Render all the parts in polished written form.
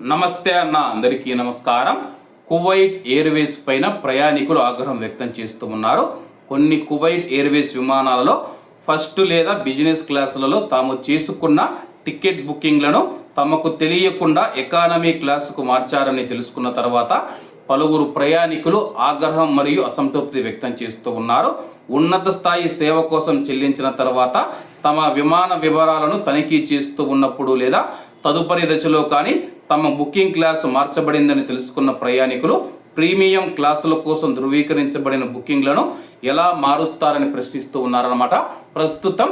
నమస్తే అన్న, అందరికీ నమస్కారం. కువైట్ ఎయిర్వేస్ పైన ప్రయాణికులు ఆగ్రహం వ్యక్తం చేస్తూ ఉన్నారు. కొన్ని కువైట్ ఎయిర్వేస్ విమానాలలో ఫస్ట్ లేదా బిజినెస్ క్లాసులలో తాము చేసుకున్న టికెట్ బుకింగ్లను తమకు తెలియకుండా ఎకానమీ క్లాసుకు మార్చారని తెలుసుకున్న తర్వాత పలువురు ప్రయాణికులు ఆగ్రహం మరియు అసంతృప్తి వ్యక్తం చేస్తూ ఉన్నారు. ఉన్నత స్థాయి సేవ కోసం చెల్లించిన తర్వాత తమ విమాన వివరాలను తనిఖీ చేస్తూ ఉన్నప్పుడు లేదా తదుపరి దశలో కానీ తమ బుకింగ్ క్లాసు మార్చబడిందని తెలుసుకున్న ప్రయాణికులు ప్రీమియం క్లాసుల కోసం ధృవీకరించబడిన బుకింగ్లను ఎలా మారుస్తారని ప్రశ్నిస్తూ ఉన్నారన్నమాట. ప్రస్తుతం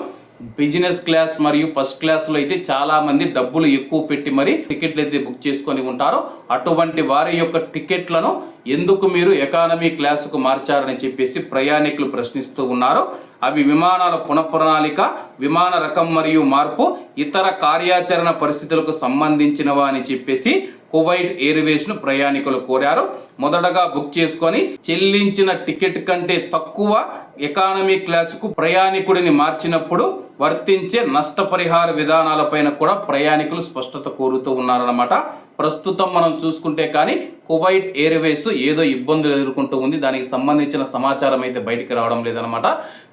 బిజినెస్ క్లాస్ మరియు ఫస్ట్ క్లాస్లో అయితే చాలా మంది డబ్బులు ఎక్కువ పెట్టి మరి టికెట్లు అయితే బుక్ చేసుకొని ఉంటారో అటువంటి వారి యొక్క టికెట్లను ఎందుకు మీరు ఎకానమీ క్లాసుకు మార్చారని చెప్పేసి ప్రయాణికులు ప్రశ్నిస్తూ ఉన్నారు. అవి విమానాల పునఃప్రణాళిక, విమాన రకం మరియు మార్పు, ఇతర కార్యాచరణ పరిస్థితులకు సంబంధించినవా అని చెప్పేసి కువైట్ ఎయిర్వేస్ ను ప్రయాణికులు కోరారు. మొదటగా బుక్ చేసుకొని చెల్లించిన టికెట్ కంటే తక్కువ ఎకానమీ క్లాసుకు ప్రయాణికుడిని మార్చినప్పుడు వర్తించే నష్టపరిహార విధానాలపైన కూడా ప్రయాణికులు స్పష్టత కోరుతూ ఉన్నారన్నమాట. ప్రస్తుతం మనం చూసుకుంటే కానీ కువైట్ ఎయిర్వేస్ ఏదో ఇబ్బందులు ఎదుర్కొంటూ ఉంది. దానికి సంబంధించిన సమాచారం అయితే బయటికి రావడం లేదనమాట.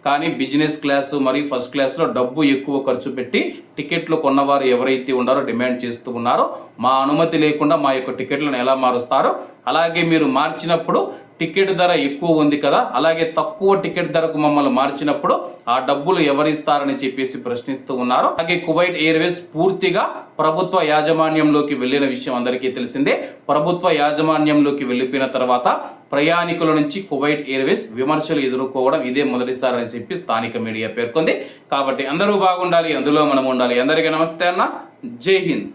కానీ బిజినెస్ క్లాసు మరియు ఫస్ట్ క్లాస్లో డబ్బు ఎక్కువ ఖర్చు పెట్టి టికెట్లు కొన్నవారు ఎవరైతే ఉన్నారో డిమాండ్ చేస్తూ ఉన్నారో మా అనుమతి లేకుండా మా యొక్క టికెట్లను ఎలా మారుస్తారో, అలాగే మీరు మార్చినప్పుడు టికెట్ ధర ఎక్కువ ఉంది కదా, అలాగే తక్కువ టికెట్ ధరకు మమ్మల్ని మార్చినప్పుడు ఆ డబ్బులు ఎవరిస్తారని చెప్పేసి ప్రశ్నిస్తూ ఉన్నారు. అలాగే కువైట్ ఎయిర్వేస్ పూర్తిగా ప్రభుత్వ యాజమాన్యంలోకి వెళ్ళిన విషయం అందరికీ తెలిసిందే. ప్రభుత్వ యాజమాన్యంలోకి వెళ్ళిపోయిన తర్వాత ప్రయాణికుల నుంచి కువైట్ ఎయిర్వేస్ విమర్శలు ఎదుర్కోవడం ఇదే మొదటిసారి అని చెప్పి స్థానిక మీడియా పేర్కొంది. కాబట్టి అందరూ బాగుండాలి, అందులో మనం ఉండాలి. అందరికీ నమస్తే అన్న, జై హింద్.